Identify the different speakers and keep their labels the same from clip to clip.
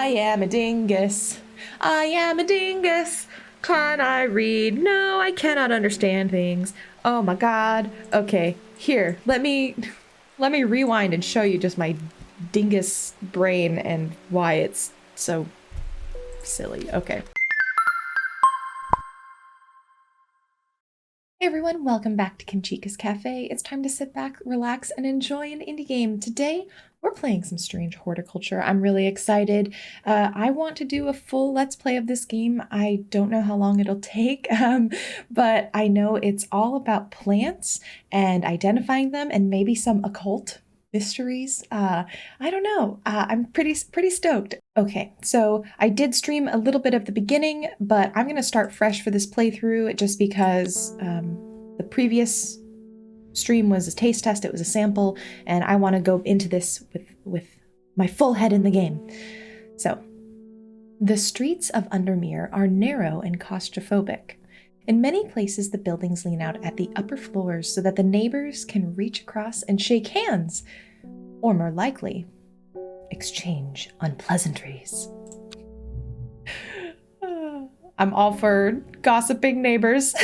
Speaker 1: I am a dingus. I am a dingus. Can I read? No, I cannot understand things. Oh my god. Okay, here, let me rewind and show you just my dingus brain and why it's so silly. Okay. Hey everyone, welcome back to Kimchica's Café. It's time to sit back, relax, and enjoy an indie game. Today, we're playing some Strange Horticulture. I'm really excited. I want to do a full Let's Play of this game. I don't know how long it'll take, but I know it's all about plants and identifying them and maybe some occult mysteries. I don't know. I'm pretty stoked. Okay, so I did stream a little bit of the beginning, but I'm going to start fresh for this playthrough just because the previous stream was a taste test, it was a sample, and I want to go into this with my full head in the game. So, the streets of Undermere are narrow and claustrophobic. In many places, the buildings lean out at the upper floors so that the neighbors can reach across and shake hands, or more likely, exchange unpleasantries. I'm all for gossiping neighbors.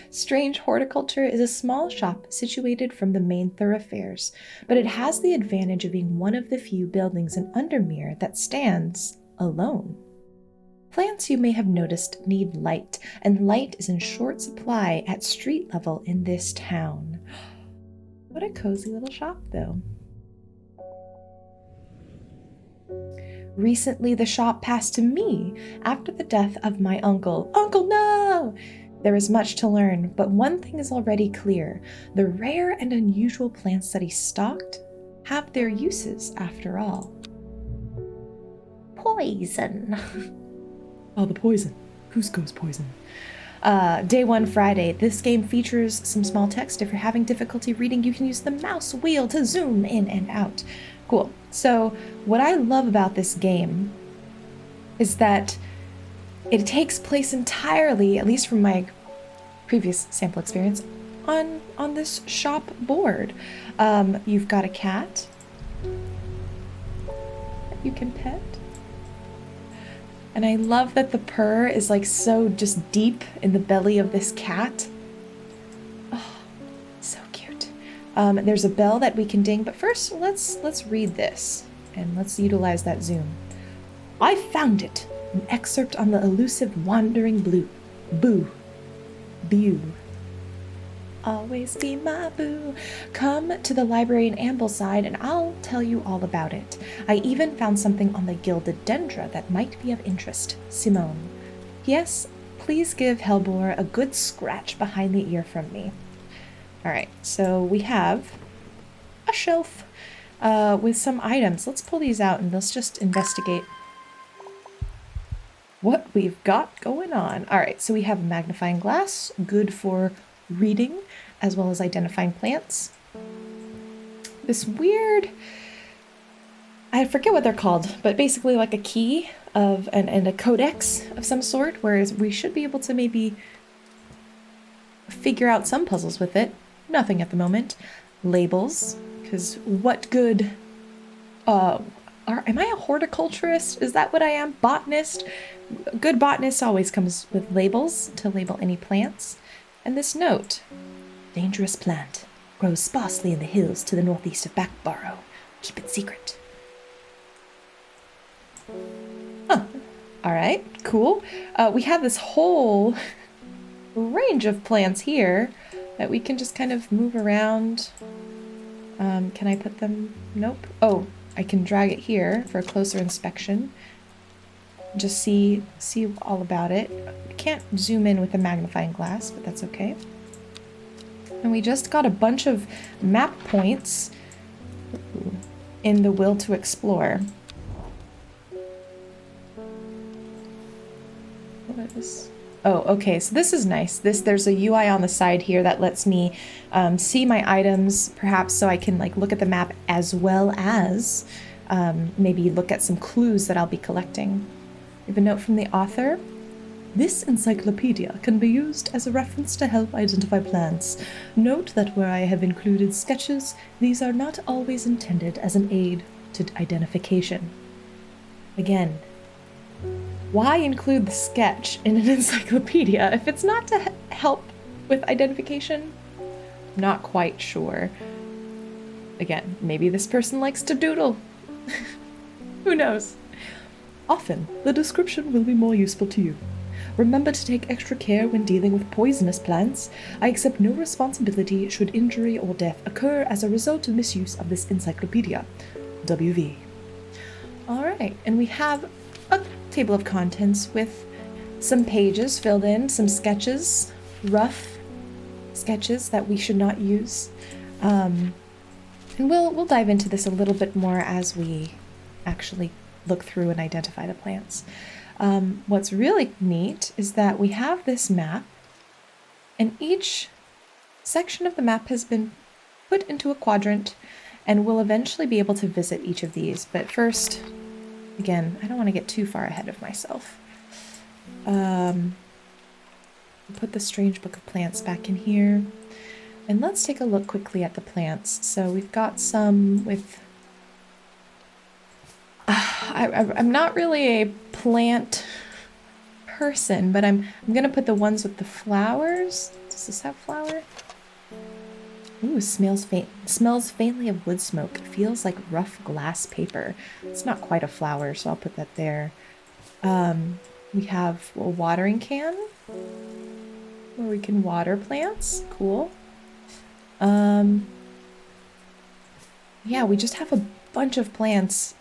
Speaker 1: Strange Horticulture is a small shop situated from the main thoroughfares, but it has the advantage of being one of the few buildings in Undermere that stands alone. Plants, you may have noticed, need light, and light is in short supply at street level in this town. What a cozy little shop, though. Recently, the shop passed to me after the death of my uncle. Uncle, no! There is much to learn, but one thing is already clear. The rare and unusual plants that he stocked have their uses, after all. Poison. Oh, the poison. Cusco's poison. Day 1 Friday. This game features some small text. If you're having difficulty reading, you can use the mouse wheel to zoom in and out. Cool. So, what I love about this game is that it takes place entirely, at least from my previous sample experience, on this shop board. You've got a cat that you can pet. And I love that the purr is like so just deep in the belly of this cat. Oh, so cute. There's a bell that we can ding, but first let's read this and let's utilize that zoom. I found it. An excerpt on the elusive wandering blue. Boo. Bew. Always be my boo. Come to the library in Ambleside and I'll tell you all about it. I even found something on the gilded dendra that might be of interest. Simone. Yes, please give Hellbore a good scratch behind the ear from me. Alright, so we have a shelf with some items. Let's pull these out and let's just investigate what we've got going on. Alright, so we have a magnifying glass, good for reading as well as identifying plants. This weird, I forget what they're called, but basically like a key of and a codex of some sort, whereas we should be able to maybe figure out some puzzles with it. Nothing at the moment. Labels, because what good am I a horticulturist? Is that what I am? Botanist? Good botanist always comes with labels to label any plants. And this note, dangerous plant, grows sparsely in the hills to the northeast of Backbarrow. Keep it secret. Huh. Alright, cool. We have this whole range of plants here that we can just kind of move around. Can I put them? Nope. Oh, I can drag it here for a closer inspection. Just see all about it. I can't zoom in with a magnifying glass, but that's okay. And we just got a bunch of map points in the Will to Explore. What is? Oh, okay, so this is nice. There's a UI on the side here that lets me see my items, perhaps so I can like look at the map as well as maybe look at some clues that I'll be collecting. We have a note from the author. This encyclopedia can be used as a reference to help identify plants. Note that where I have included sketches, these are not always intended as an aid to identification. Again, why include the sketch in an encyclopedia if it's not to help with identification? Not quite sure. Again, maybe this person likes to doodle. Who knows? Often, the description will be more useful to you. Remember to take extra care when dealing with poisonous plants. I accept no responsibility should injury or death occur as a result of misuse of this encyclopedia. WV. Alright, and we have a table of contents with some pages filled in, some sketches, rough sketches that we should not use. And we'll dive into this a little bit more as we actually look through and identify the plants. What's really neat is that we have this map, and each section of the map has been put into a quadrant, and we'll eventually be able to visit each of these. But first, again, I don't want to get too far ahead of myself. Put the Strange Book of Plants back in here. And let's take a look quickly at the plants. So we've got some with... I'm not really a plant person, but I'm going to put the ones with the flowers. Does this have flower? Ooh, smells faintly of wood smoke. It feels like rough glass paper. It's not quite a flower, so I'll put that there. We have a watering can where we can water plants. Cool. Yeah, we just have a bunch of plants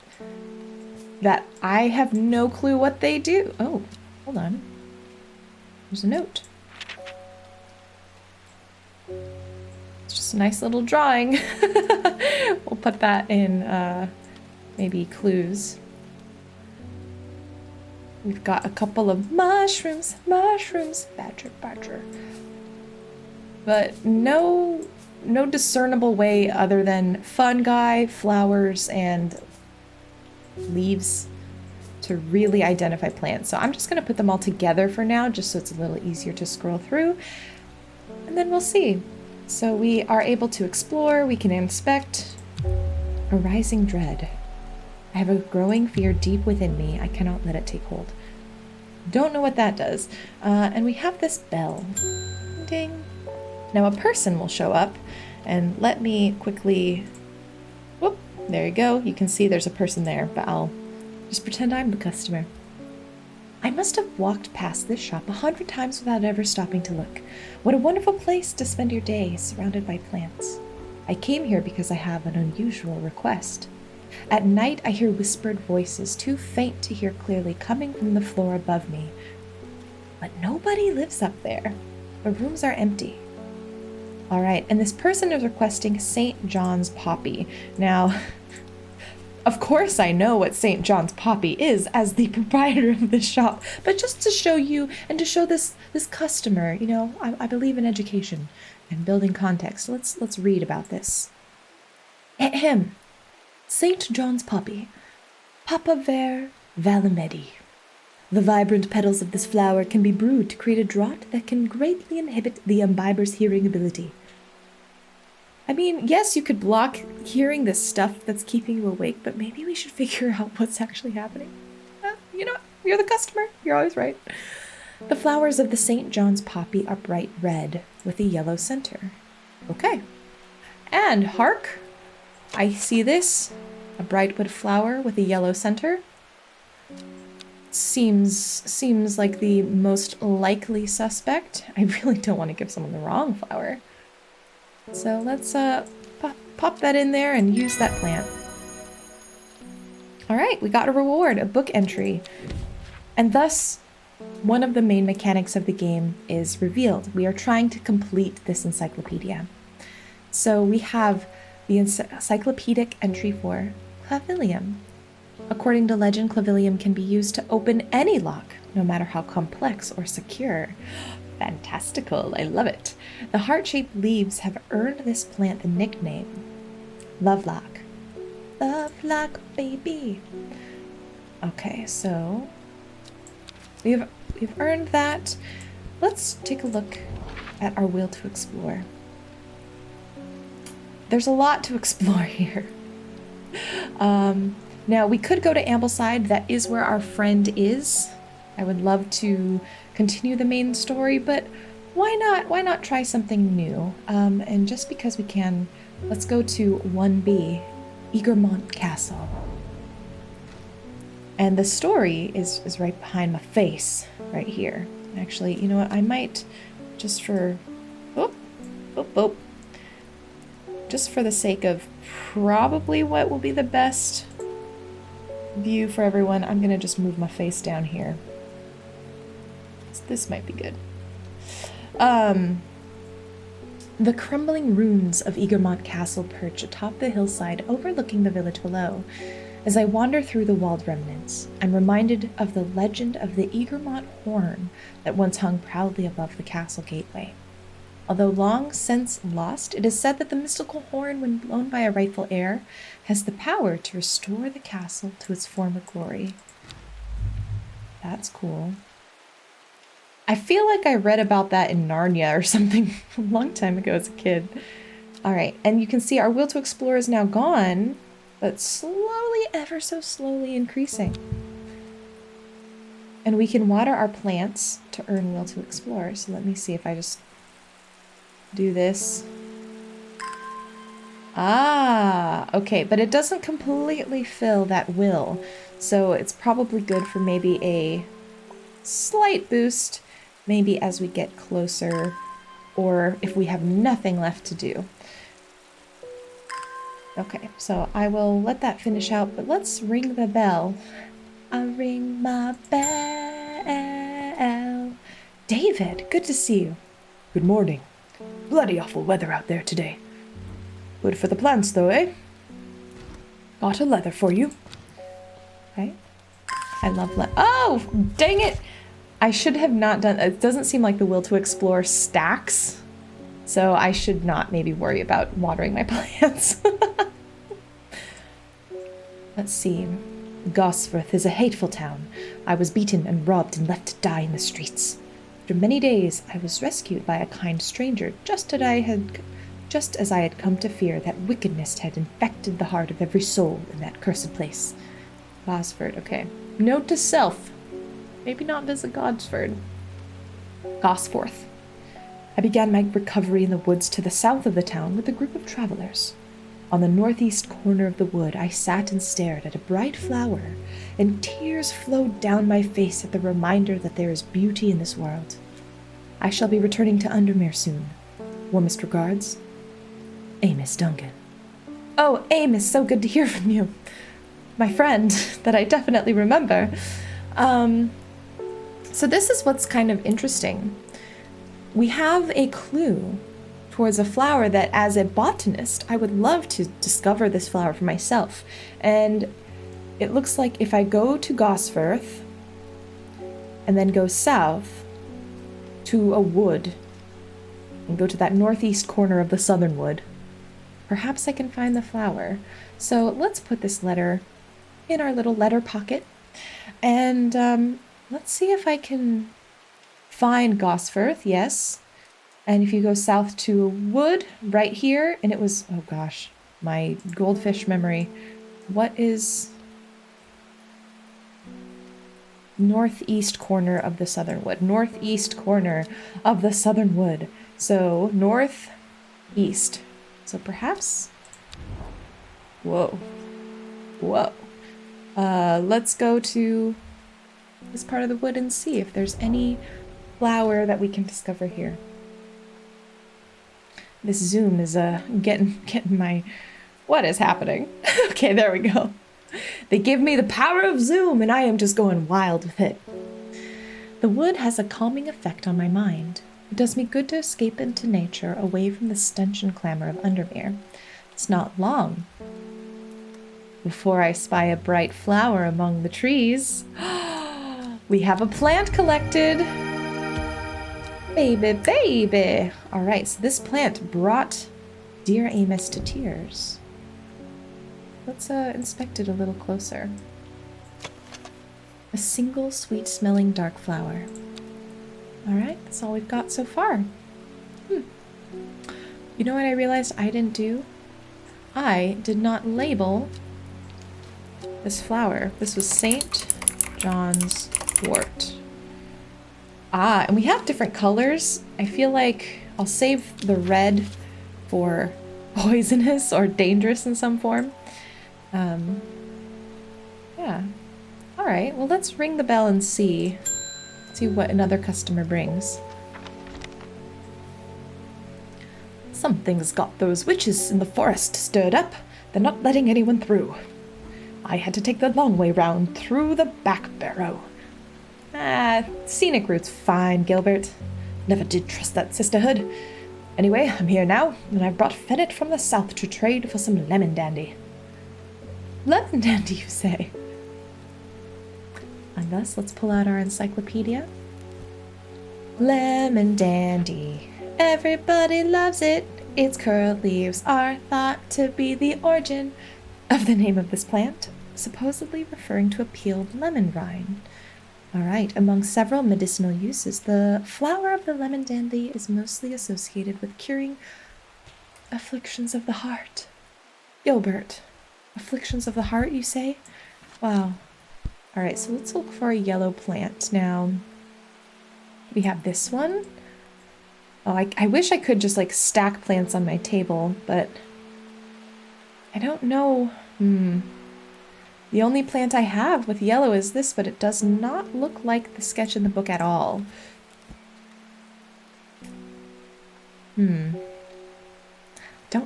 Speaker 1: that I have no clue what they do. Oh, hold on. There's a note. It's just a nice little drawing. We'll put that in maybe clues. We've got a couple of mushrooms, badger. But no discernible way other than fungi, flowers, and leaves to really identify plants. So I'm just going to put them all together for now, just so it's a little easier to scroll through, and then we'll see. So we are able to explore, we can inspect. A rising dread. I have a growing fear deep within me. I cannot let it take hold. Don't know what that does. And we have this bell. Ding. Now a person will show up, and let me quickly... Whoop, there you go. You can see there's a person there, but I'll just pretend I'm the customer. I must have walked past this shop 100 times without ever stopping to look. What a wonderful place to spend your day, surrounded by plants. I came here because I have an unusual request. At night, I hear whispered voices, too faint to hear clearly, coming from the floor above me. But nobody lives up there. The rooms are empty. All right, and this person is requesting St. John's Poppy. Now, of course I know what St. John's Poppy is as the proprietor of this shop, but just to show you and to show this customer, you know, I believe in education and building context. Let's read about this. Ahem. St. John's Poppy. Papa Ver Valimedi. The vibrant petals of this flower can be brewed to create a draught that can greatly inhibit the imbiber's hearing ability. I mean, yes, you could block hearing this stuff that's keeping you awake, but maybe we should figure out what's actually happening. You know, you're the customer. You're always right. The flowers of the St. John's Poppy are bright red with a yellow center. Okay. And hark, I see this. A bright wood flower with a yellow center. Seems like the most likely suspect. I really don't want to give someone the wrong flower. So let's pop that in there and use that plant. All right, we got a reward, a book entry. And thus, one of the main mechanics of the game is revealed. We are trying to complete this encyclopedia. So we have the encyclopedic entry for Clavilium. According to legend, Clavilium can be used to open any lock, no matter how complex or secure. Fantastical, I love it. The heart-shaped leaves have earned this plant the nickname Lovelock. Lovelock, baby. Okay, so we've earned that. Let's take a look at our will to explore. There's a lot to explore here. Now, we could go to Ambleside. That is where our friend is. I would love to continue the main story, but why not? Why not try something new? And just because we can, let's go to 1B, Eagermont Castle. And the story is right behind my face, right here. Actually, you know what? I might, just for, just for the sake of probably what will be the best view for everyone, I'm gonna just move my face down here. So this might be good. The crumbling ruins of Eagermont Castle perch atop the hillside overlooking the village below. As I wander through the walled remnants, I'm reminded of the legend of the Eagermont horn that once hung proudly above the castle gateway. Although long since lost, it is said that the mystical horn, when blown by a rightful heir, has the power to restore the castle to its former glory. That's cool. I feel like I read about that in Narnia or something a long time ago as a kid. All right, and you can see our will to explore is now gone, but slowly, ever so slowly increasing. And we can water our plants to earn will to explore. So let me see if I just do this. Ah, okay, but it doesn't completely fill that will. So it's probably good for maybe a slight boost, maybe as we get closer, or if we have nothing left to do. Okay, so I will let that finish out, but let's ring the bell. I'll ring my bell. David, good to see you.
Speaker 2: Good morning. Bloody awful weather out there today. Good for the plants though, eh? Got a leather for you.
Speaker 1: Okay. I love oh, dang it! I should have not done... It doesn't seem like the will to explore stacks, so I should not maybe worry about watering my plants. Let's see. Gosforth is a hateful town. I was beaten and robbed and left to die in the streets. After many days, I was rescued by a kind stranger, just as I had come to fear that wickedness had infected the heart of every soul in that cursed place. Gosford, okay. Note to self. Maybe not visit Gosford. Gosforth. I began my recovery in the woods to the south of the town with a group of travelers. On the northeast corner of the wood, I sat and stared at a bright flower, and tears flowed down my face at the reminder that there is beauty in this world. I shall be returning to Undermere soon. Warmest regards, Amos Duncan. Oh, Amos, so good to hear from you. My friend that I definitely remember. So this is what's kind of interesting. We have a clue towards a flower that, as a botanist, I would love to discover this flower for myself. And it looks like if I go to Gosforth and then go south to a wood and go to that northeast corner of the southern wood, perhaps I can find the flower. So let's put this letter in our little letter pocket, and let's see if I can find Gosforth. Yes. And if you go south to a wood right here, and it was, oh gosh, my goldfish memory. What is northeast corner of the southern wood? Northeast corner of the southern wood. So northeast. So perhaps, whoa. Let's go to this part of the wood and see if there's any flower that we can discover here. This zoom is getting my... What is happening? Okay, there we go. They give me the power of zoom, and I am just going wild with it. The wood has a calming effect on my mind. It does me good to escape into nature, away from the stench and clamor of Undermere. It's not long before I spy a bright flower among the trees. We have a plant collected. Baby. All right, so this plant brought dear Amos to tears. Let's inspect it a little closer. A single sweet-smelling dark flower. All right, that's all we've got so far. You know what I realized I didn't do? I did not label This flower. This was St. John's wort. Ah, and we have different colors. I feel like I'll save the red for poisonous or dangerous in some form. Yeah. All right, well, let's ring the bell and see what another customer brings. Something's got those witches in the forest stirred up. They're not letting anyone through. I had to take the long way round through the back barrow. Ah, scenic route's fine, Gilbert. Never did trust that sisterhood. Anyway, I'm here now, and I've brought Fennet from the south to trade for some lemon dandy. Lemon dandy, you say? And thus, let's pull out our encyclopedia. Lemon dandy. Everybody loves it. Its curled leaves are thought to be the origin of the name of this plant, supposedly referring to a peeled lemon rind. All right, among several medicinal uses, the flower of the lemon dandy is mostly associated with curing afflictions of the heart. Gilbert, afflictions of the heart, you say? Wow. All right, so let's look for a yellow plant. Now, we have this one. Oh, I wish I could just like stack plants on my table, but I don't know. The only plant I have with yellow is this, but it does not look like the sketch in the book at all. Don't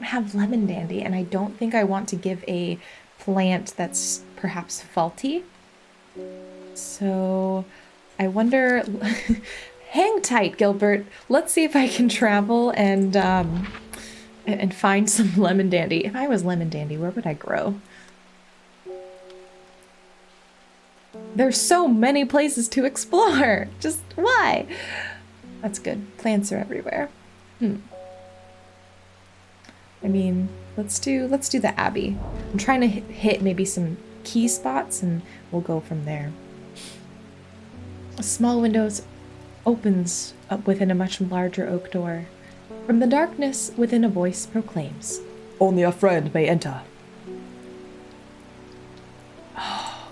Speaker 1: have lemon dandy, and I don't think I want to give a plant that's perhaps faulty. So I wonder... Hang tight, Gilbert. Let's see if I can travel and find some lemon dandy. If I was lemon dandy, where would I grow? There's so many places to explore. Just why? That's good. Plants are everywhere. I mean, let's do the Abbey. I'm trying to hit maybe some key spots, and we'll go from there. A small window opens up within a much larger oak door. From the darkness within, a voice proclaims,
Speaker 2: "Only a friend may enter."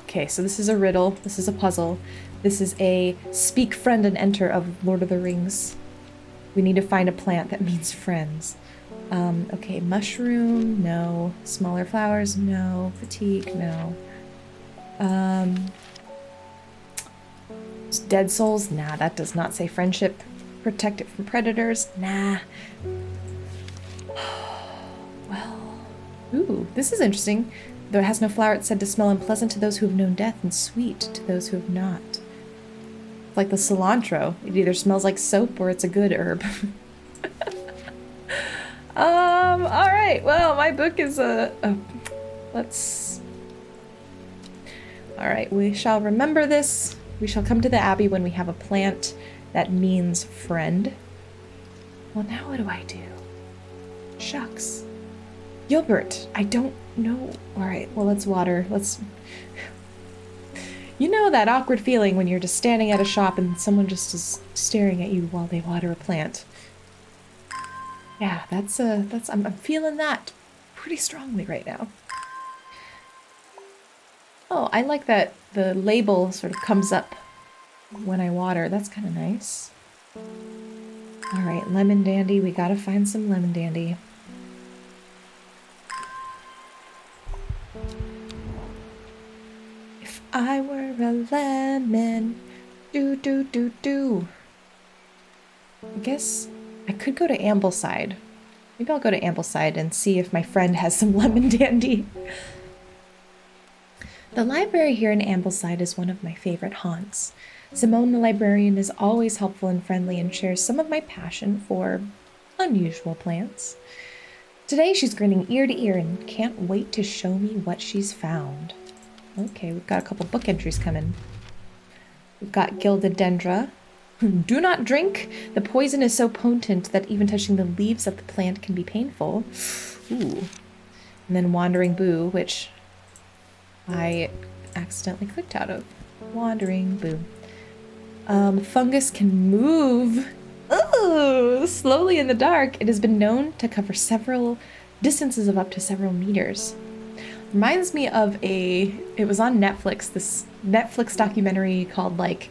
Speaker 1: Okay, so this is a riddle. This is a puzzle. This is a speak friend and enter of Lord of the Rings. We need to find a plant that means friends. Okay, mushroom, no. Smaller flowers, no. Fatigue, no. Dead souls, nah, that does not say friendship. Protect it from predators, nah. Well, ooh, this is interesting. Though it has no flower, it's said to smell unpleasant to those who have known death and sweet to those who have not. Like the cilantro. It either smells like soap or it's a good herb. Alright, well, my book is let's... Alright, we shall remember this. We shall come to the Abbey when we have a plant that means friend. Well, now what do I do? Shucks. Gilbert, I don't know. Alright, well, let's water. Let's... You know that awkward feeling when you're just standing at a shop and someone just is staring at you while they water a plant. Yeah, I'm feeling that pretty strongly right now. Oh, I like that the label sort of comes up when I water. That's kind of nice. All right, lemon dandy. We gotta find some lemon dandy. If I were a lemon, do. I guess I could go to Ambleside. Maybe I'll go to Ambleside and see if my friend has some lemon dandy. The library here in Ambleside is one of my favorite haunts. Simone the librarian is always helpful and friendly and shares some of my passion for unusual plants. Today she's grinning ear to ear and can't wait to show me what she's found. Okay, we've got a couple book entries coming. We've got Gilded Dendra. Do not drink. The poison is so potent that even touching the leaves of the plant can be painful. Ooh. And then Wandering Boo, which I accidentally clicked out of. Wandering Boo. Fungus can move. Ooh, slowly in the dark. It has been known to cover several distances of up to several meters. Reminds me of it was on Netflix, this Netflix documentary called like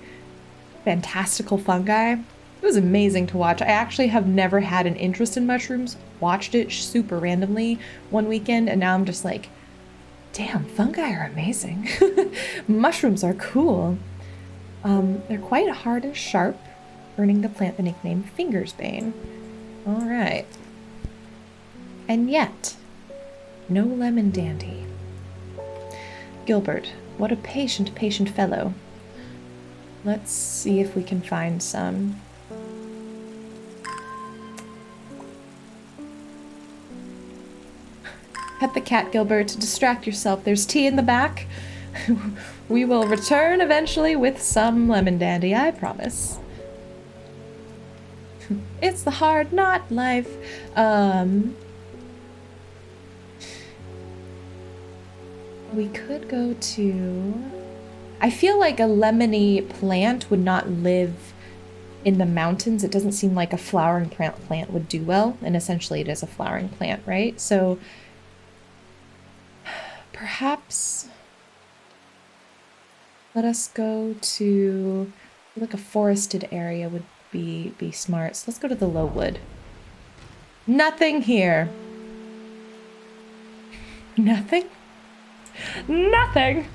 Speaker 1: Fantastical Fungi. It was amazing to watch. I actually have never had an interest in mushrooms, watched it super randomly one weekend, and now I'm just like, damn, fungi are amazing. Mushrooms are cool. They're quite hard and sharp, earning the plant the nickname Fingersbane. All right. And yet, no lemon dandy. Gilbert, what a patient, patient fellow. Let's see if we can find some. Pet the cat, Gilbert. Distract yourself. There's tea in the back. We will return eventually with some lemon dandy, I promise. It's the hard knot life. We could go to... I feel like a lemony plant would not live in the mountains. It doesn't seem like a flowering plant would do well, and essentially it is a flowering plant, right? So perhaps let us go to like a forested area would be smart. So let's go to the low wood. Nothing here. Nothing? Nothing!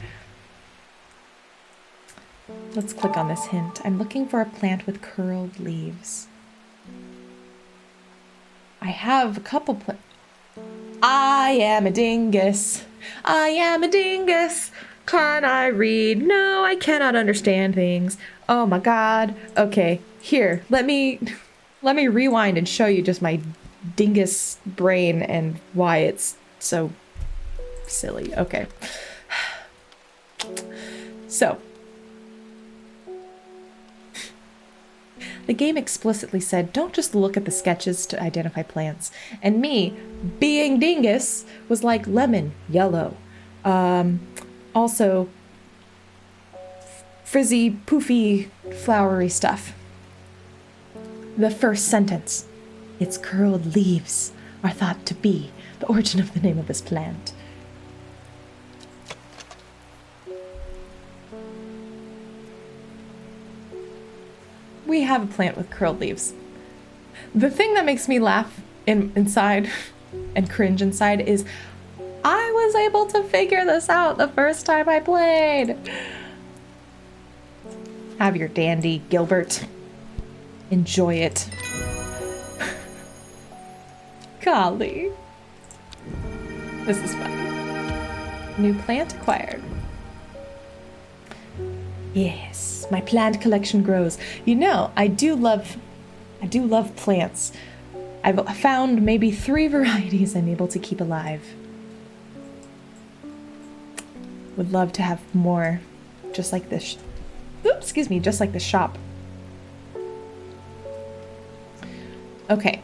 Speaker 1: Let's click on this hint. I'm looking for a plant with curled leaves. I have a couple plants. I am a dingus. I am a dingus. Can I read? No, I cannot understand things. Oh my god. Okay, here, let me rewind and show you just my dingus brain and why it's so silly. Okay. So, the game explicitly said, don't just look at the sketches to identify plants. And me, being dingus, was like lemon, yellow. Also, frizzy, poofy, flowery stuff. The first sentence, its curled leaves are thought to be the origin of the name of this plant. We have a plant with curled leaves. The thing that makes me laugh inside and cringe inside is I was able to figure this out the first time I played. Have your dandy, Gilbert. Enjoy it. Golly. This is fun. New plant acquired. Yes, my plant collection grows. You know, I do love plants. I've found maybe 3 varieties I'm able to keep alive. Would love to have more, just like this. Oops, excuse me, just like the shop. Okay.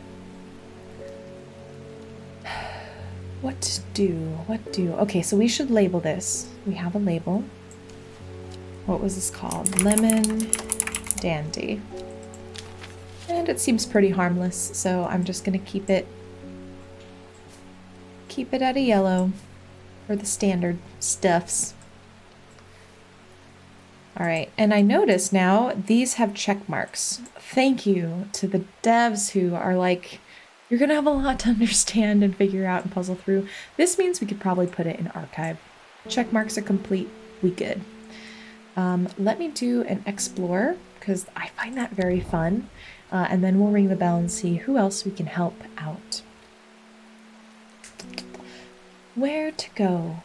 Speaker 1: What to do? What do? Okay, so we should label this. We have a label. What was this called? Lemon Dandy. And it seems pretty harmless, so I'm just gonna keep it at a yellow for the standard stuffs. All right, and I notice now these have check marks. Thank you to the devs who are like, you're gonna have a lot to understand and figure out and puzzle through. This means we could probably put it in archive. Check marks are complete, we good. Let me do an explore, because I find that very fun. And then we'll ring the bell and see who else we can help out. Where to go?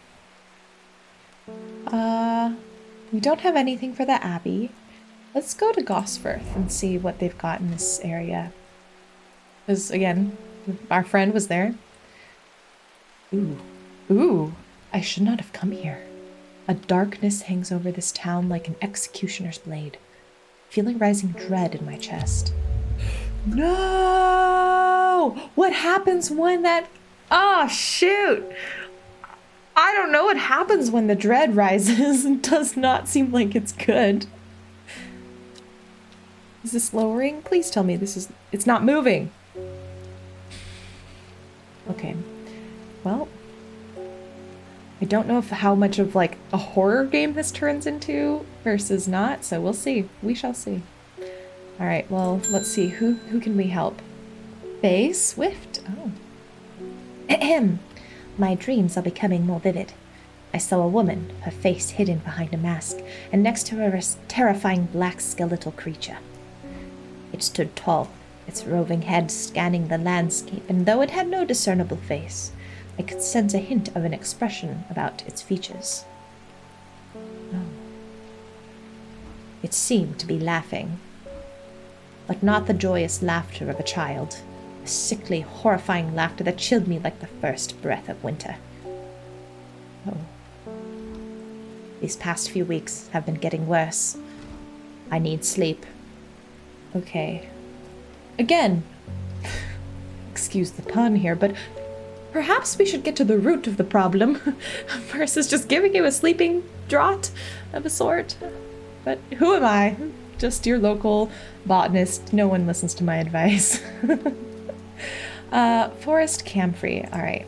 Speaker 1: We don't have anything for the Abbey. Let's go to Gosforth and see what they've got in this area. Because, again, our friend was there. Ooh, I should not have come here. A darkness hangs over this town like an executioner's blade. Feeling rising dread in my chest. No! What happens when that... Oh, shoot! I don't know what happens when the dread rises. It does not seem like it's good. Is this lowering? Please tell me this is... It's not moving. Okay. Well... I don't know if how much of like a horror game this turns into versus not, so we'll see. We shall see. All right, well, let's see. Who can we help? Faye Swift. Oh.
Speaker 3: Ahem. My dreams are becoming more vivid. I saw a woman, her face hidden behind a mask, and next to her a terrifying black skeletal creature. It stood tall, its roving head scanning the landscape, and though it had no discernible face, I could sense a hint of an expression about its features. Oh. It seemed to be laughing, but not the joyous laughter of a child, a sickly, horrifying laughter that chilled me like the first breath of winter. Oh. These past few weeks have been getting worse. I need sleep.
Speaker 1: Okay. Again, excuse the pun here, but perhaps we should get to the root of the problem versus just giving you a sleeping draught of a sort. But who am I? Just your local botanist. No one listens to my advice. Forest Camphor. All right.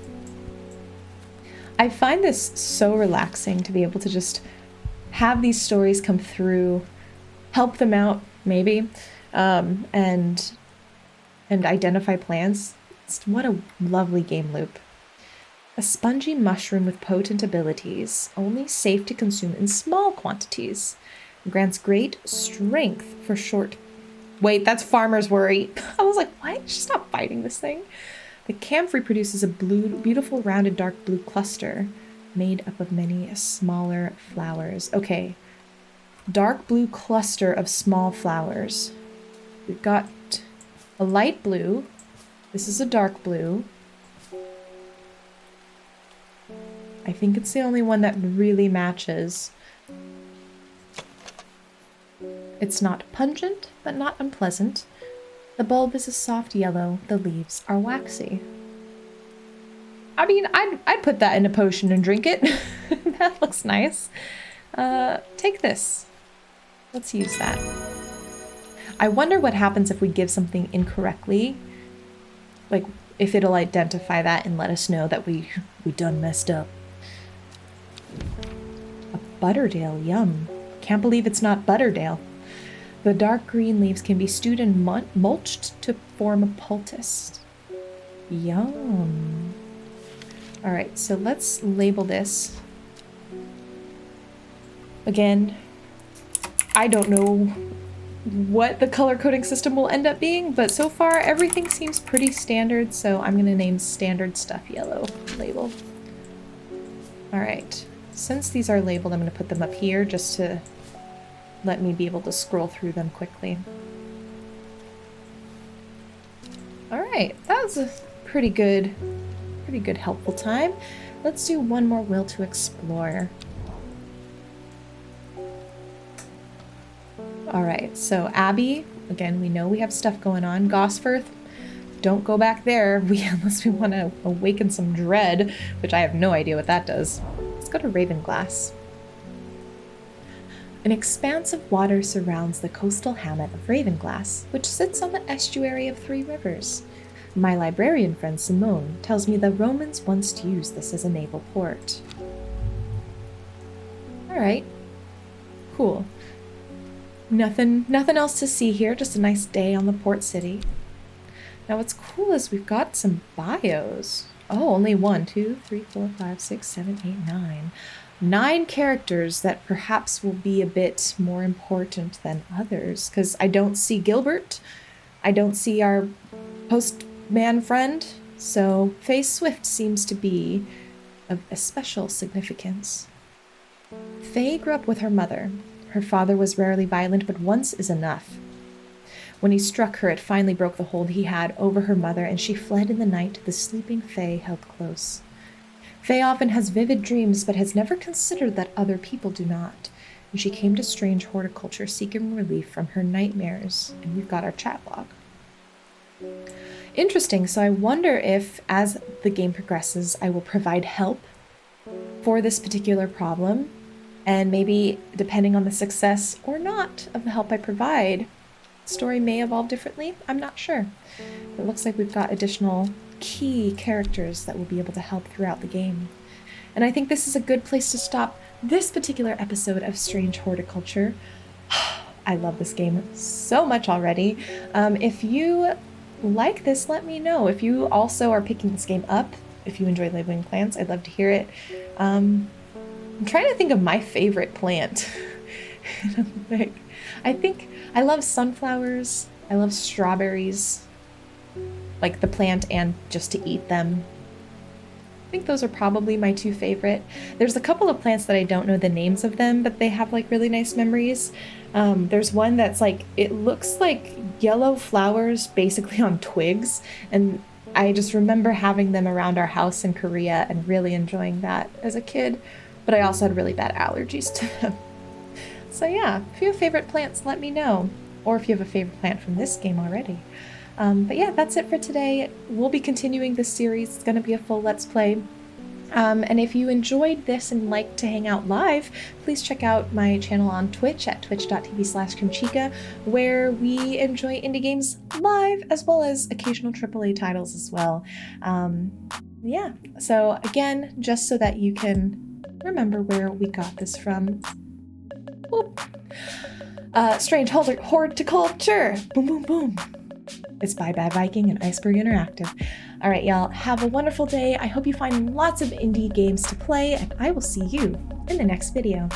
Speaker 1: I find this so relaxing to be able to just have these stories come through, help them out, maybe, and identify plants. What a lovely game loop. A spongy mushroom with potent abilities, only safe to consume in small quantities. Grants great strength for short... Wait, that's Farmer's Worry. I was like, what? Stop fighting this thing. The camphor produces a beautiful rounded dark blue cluster made up of many smaller flowers. Okay, dark blue cluster of small flowers. We've got a light blue. This is a dark blue. I think it's the only one that really matches. It's not pungent, but not unpleasant. The bulb is a soft yellow. The leaves are waxy. I mean, I'd put that in a potion and drink it. That looks nice. Take this. Let's use that. I wonder what happens if we give something incorrectly. Like, if it'll identify that and let us know that we done messed up. A Butterdale, yum. Can't believe it's not Butterdale. The dark green leaves can be stewed and mulched to form a poultice. Yum. All right, so let's label this. Again, I don't know what the color coding system will end up being, but so far everything seems pretty standard, so I'm gonna name standard stuff yellow label. All right, since these are labeled, I'm gonna put them up here just to let me be able to scroll through them quickly. All right, that was a pretty good helpful time. Let's do one more will to explore. All right, so Abby, again, we know we have stuff going on. Gosforth, don't go back there unless we want to awaken some dread, which I have no idea what that does. Let's go to Ravenglass. An expanse of water surrounds the coastal hamlet of Ravenglass, which sits on the estuary of 3 rivers. My librarian friend Simone tells me the Romans once used this as a naval port. Alright. Cool. Nothing else to see here, just a nice day on the port city. Now what's cool is we've got some bios. Oh, only 1, 2, 3, 4, 5, 6, 7, 8, 9. 9 characters that perhaps will be a bit more important than others, because I don't see Gilbert. I don't see our postman friend, so Faye Swift seems to be of a special significance. Faye grew up with her mother. Her father was rarely violent, but once is enough. When he struck her, it finally broke the hold he had over her mother, and she fled in the night the sleeping Faye held close. Faye often has vivid dreams, but has never considered that other people do not. And she came to Strange Horticulture seeking relief from her nightmares. And we've got our chat log. Interesting, so I wonder if, as the game progresses, I will provide help for this particular problem. And maybe, depending on the success or not of the help I provide, the story may evolve differently. I'm not sure. It looks like we've got additional key characters that will be able to help throughout the game. And I think this is a good place to stop this particular episode of Strange Horticulture. I love this game so much already. If you like this, let me know. If you also are picking this game up, if you enjoy labeling plants, I'd love to hear it. I'm trying to think of my favorite plant. I think I love sunflowers. I love strawberries, like the plant and just to eat them. I think those are probably my two favorite. There's a couple of plants that I don't know the names of them, but they have like really nice memories. There's one that's like, it looks like yellow flowers basically on twigs, and I just remember having them around our house in Korea and really enjoying that as a kid, but I also had really bad allergies to them. So yeah, if you have favorite plants, let me know, or if you have a favorite plant from this game already. But yeah, that's it for today. We'll be continuing this series. It's going to be a full Let's Play. And if you enjoyed this and like to hang out live, please check out my channel on Twitch at twitch.tv/Kimchica, where we enjoy indie games live, as well as occasional AAA titles as well. Yeah, so again, just so that you can remember where we got this from. Whoop. Strange Horticulture! Boom, boom, boom! It's by Viking and Iceberg Interactive. All right, y'all, have a wonderful day. I hope you find lots of indie games to play, and I will see you in the next video.